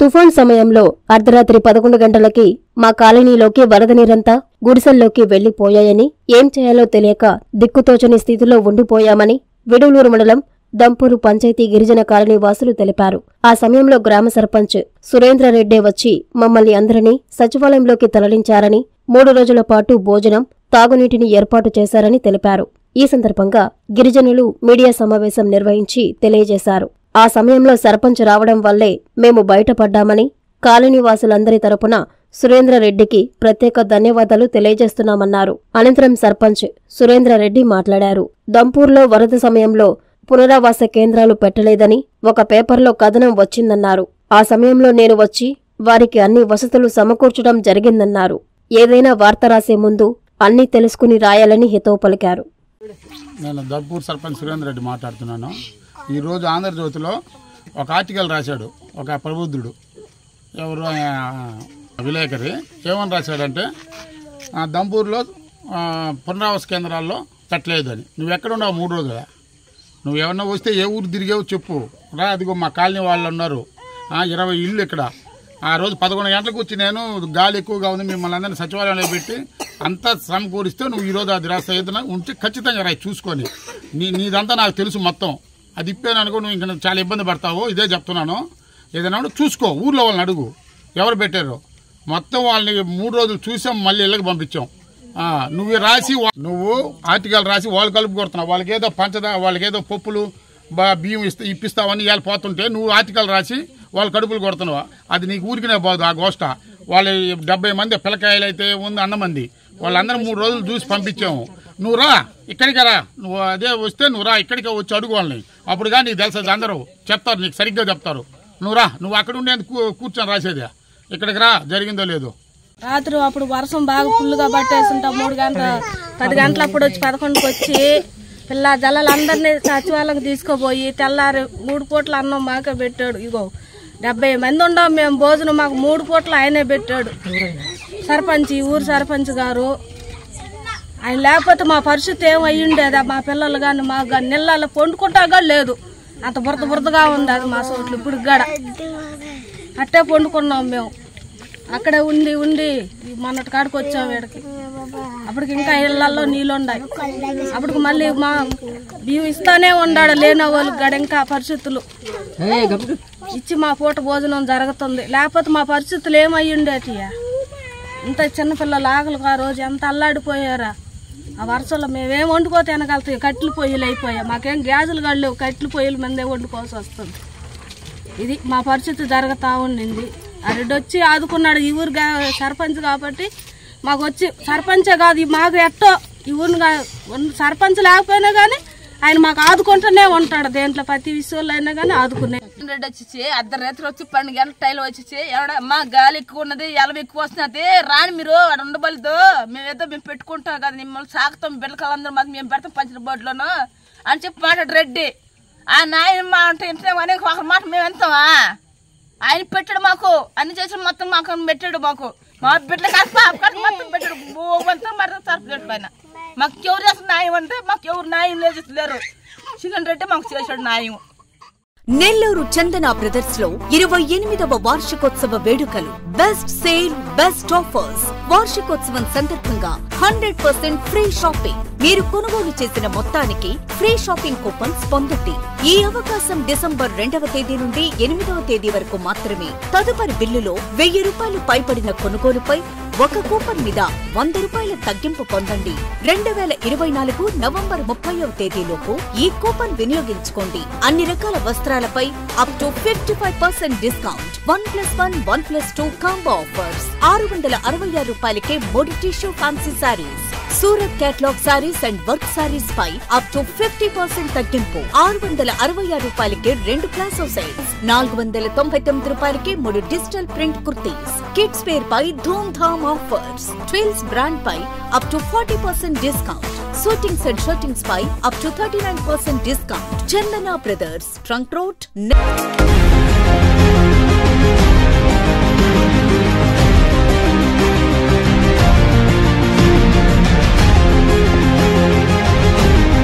తుఫాన్ సమయంలో అర్ధరాత్రి 11 గంటలకి మా కాలనీలోకి వరద నీరంతా గుడిసెల్లోకి వెళ్లిపోయాయని, ఏం చేయాలో తెలియక దిక్కుతోచని స్థితిలో ఉండిపోయామని విడులూరు మండలం దంపూరు పంచాయతీ గిరిజన కాలనీ వాసులు తెలిపారు. ఆ సమయంలో గ్రామ సర్పంచ్ సురేంద్రరెడ్డి వచ్చి మమ్మల్ని అందరినీ సచివాలయంలోకి తరలించారని, 3 రోజుల పాటు భోజనం, తాగునీటిని ఏర్పాటు చేశారని తెలిపారు. ఈ సందర్భంగా గిరిజనులు మీడియా సమావేశం నిర్వహించి తెలియజేశారు. ఆ సమయంలో సర్పంచ్ రావడం వల్లే మేము బయటపడ్డామని, కాలనీవాసులందరి తరపున సురేంద్రరెడ్డికి ప్రత్యేక ధన్యవాదాలు తెలియజేస్తున్నామన్నారు. అనంతరం సర్పంచ్ సురేంద్రరెడ్డి మాట్లాడారు. దంపూర్లో వరద సమయంలో పునరావాస కేంద్రాలు పెట్టలేదని ఒక పేపర్లో కథనం వచ్చిందన్నారు. ఆ సమయంలో నేను వచ్చి వారికి అన్ని వసతులు సమకూర్చడం జరిగిందన్నారు. ఏదైనా వార్త రాసే ముందు అన్నీ తెలుసుకుని రాయాలని హితవు పలికారు. నేను దంపూర్ సర్పంచ్ సురేంద్రరెడ్డి మాట్లాడుతున్నాను. ఈరోజు ఆంధ్రజ్యోతిలో ఒక ఆర్టికల్ రాశాడు ఒక ప్రబుద్ధుడు, ఎవరు విలేకరి. ఏమని రాశాడంటే, దంపూర్లో పునరావాస కేంద్రాల్లో పెట్టలేదని. నువ్వు ఎక్కడున్నావు 3 రోజులా? నువ్వు ఏమన్నా వస్తే ఏ ఊరు తిరిగావు చెప్పు రా. అదిగో మా కాలనీ వాళ్ళు ఉన్నారు, 20 ఇళ్ళు ఇక్కడ. ఆ రోజు 11 గంటలకు వచ్చి నేను గాలి ఎక్కువగా ఉంది మిమ్మల్ని అందరినీ సచివాలయంలో పెట్టి అంతా సమకూరిస్తే నువ్వు ఈరోజు అది రాస్తా ఏదైనా ఉంటే ఖచ్చితంగా రాయి చూసుకొని. నీదంతా నాకు తెలుసు మొత్తం. అది ఇప్పాను అనుకో, నువ్వు ఇంకా చాలా ఇబ్బంది పడతావు. ఇదే చెప్తున్నాను. ఏదైనా చూసుకో, ఊర్లో వాళ్ళని అడుగు ఎవరు పెట్టారో. మొత్తం వాళ్ళని 3 రోజులు చూసాం, మళ్ళీ ఇళ్ళకి పంపించాం. నువ్వు రాసి నువ్వు ఆర్టికల్ రాసి వాళ్ళు కలుపు కొడుతున్నావు. వాళ్ళకి ఏదో వాళ్ళకి ఏదో పప్పులు బియ్యం ఇప్పిస్తావని ఇవాళ పోతుంటే నువ్వు ఆర్టికల్ రాసి వాళ్ళ కడుపులు కొడుతున్నావా? అది నీకు ఊరికినే పోదు ఆ గోష్ట. వాళ్ళు 70 మంది పిల్లకాయలు అయితే ఉంది, అన్నమంది. వాళ్ళందరూ 3 రోజులు చూసి పంపించాము. నువ్వు రా, ఇక్కడికి రా. నువ్వు అదే వస్తే నువ్వు రా, ఇక్కడికే వచ్చి అడుగు వాళ్ళని. అప్పుడు కానీ నీకు తెలుసు, అందరూ చెప్తారు, నీకు సరిగ్గా చెప్తారు. నువ్వు రా, నువ్వు అక్కడ ఉండేందుకు కూర్చొని రాసేదే. ఇక్కడికి రా, జరిగిందో లేదో. రాత్రి అప్పుడు వర్షం బాగా ఫుల్గా పట్టేస్తుంటాం. 10 గంటలప్పుడు వచ్చి 11కి వచ్చి పిల్ల జల్లలందరినీ సచివాలయం తీసుకుపోయి తెల్లారి 3 పూట్ల అన్నం మాకే పెట్టాడు. ఇగో 70 మంది ఉన్నాం మేము. భోజనం మాకు 3 పూట్ల ఆయనే పెట్టాడు. సర్పంచ్, ఈ ఊరు సర్పంచ్ గారు. ఆయన లేకపోతే మా పరిస్థితి ఏమయ్యి ఉండేదా? మా పిల్లలు కానీ మాకు కానీ నీళ్ళలో పండుకుంటాగా లేదు. అంత బురదగా ఉంది అది మా చోట్లు. ఇప్పుడు గడ అట్టే పండుకున్నాం మేము. అక్కడే ఉండి మొన్నటి కాడికి వచ్చాం వీడికి. అప్పటికి ఇంకా ఇళ్లలో నీళ్ళు ఉన్నాయి. అప్పటికి మళ్ళీ మా బియ్యం ఇస్తానే ఉన్నాడు లేని వాళ్ళకి గడ. ఇంకా పరిస్థితులు ఇచ్చి మా పూట భోజనం జరుగుతుంది. లేకపోతే మా పరిస్థితులు ఏమయ్యి ఉండేటియా? ఇంత చిన్నపిల్లలు ఆకలికి ఆ రోజు ఎంత అల్లాడిపోయారా. ఆ వర్షంలో మేమేం వండుకో తినగలుగుతాయి. కట్టెలు పొయ్యిలు అయిపోయా. మాకేం గ్యాసులు గడలేవు. కట్టెలు పొయ్యిల మీదే వండుకోవాల్సి వస్తుంది. ఇది మా పరిస్థితి జరుగుతూ ఉండింది. ఆ రెడ్డి వచ్చి ఆదుకున్నాడు. ఈ ఊరు సర్పంచ్ కాబట్టి మాకు వచ్చి, సర్పంచే కాదు మాకు ఎట్టో ఈ ఊరిని సర్పంచ్ లేకపోయినా కానీ ఆయన మాకు ఆదుకుంటూనే ఉంటాడు. దేంట్లో ప్రతి విషయంలో అయినా కానీ ఆదుకునే. రెడ్డి వచ్చి అర్ధరాత్రి వచ్చి 12 గంటల టైలు వచ్చి ఎవడమ్మా గాలి ఎక్కువ ఉన్నది, ఎలవ ఎక్కువ వస్తున్నది, రాని మీరు అక్కడ ఉండబలదు, మేమేదో మేము పెట్టుకుంటాం కదా, మిమ్మల్ని సాగుతాం, బిడ్డలందరూ మాకు మేము పెడతాం పంచిన బోర్డులోను అని చెప్పి మాట్లాడు రెడ్డి. ఆ నాయన అంటే ఇంట్లో కానీ ఒక మాట మేము ఎంతామా? ఆయన పెట్టాడు మాకు, అన్ని చేసిన మొత్తం మాకు పెట్టాడు. మాకు మా బిడ్డలు మొత్తం పెట్టాడు. భూమంతా మరొక తరపు ఆయన మాకు ఎవరు చేసిన న్యాయం అంటే మాకు ఎవరు న్యాయం లేరు. చికెన్ రెడ్డి మాకు చేశాడు న్యాయం. నెల్లూరు చందన బ్రదర్స్ లో 28వ వార్షికోత్సవ వేడుకలు. Best sale, best offers. వార్షికోత్సవం సందర్భంగా 100% ఫ్రీ షాపింగ్. మీరు కొనుగోలు చేసిన మొత్తానికి ఫ్రీ షాపింగ్ కూపన్స్ పొందండి. ఈ అవకాశం డిసెంబర్ 2వ తేదీ నుండి 8వ తేదీ వరకు మాత్రమే. తదుపరి బిల్లులో ₹1000 పైబడిన కొనుగోలుపై 1 కూపన్ మీద ₹100 తగ్గింపు పొందండి. 2024 నవంబర్ 30వ తేదీలోపు ఈ కూపన్ వినియోగించుకోండి. అన్ని రకాల వస్త్రాలపై up to 55% discount. 1+1, 1+2 combo offers. ₹666కే 3 tissue fancy saris. Surat catalogue saris and work saris పై అప్ టు 50% తగ్గింపు. ₹666కే 2 ప్లాసో సెట్స్. ₹499కే 3 digital print kurtis. Kids wear పై ధూమ్ ధామ్ ఆఫర్స్. ట్విల్స్ బ్రాండ్ పై up to 40% discount. Shootings and shirtings పై up to 39% discount. Chandana brothers, trunk road.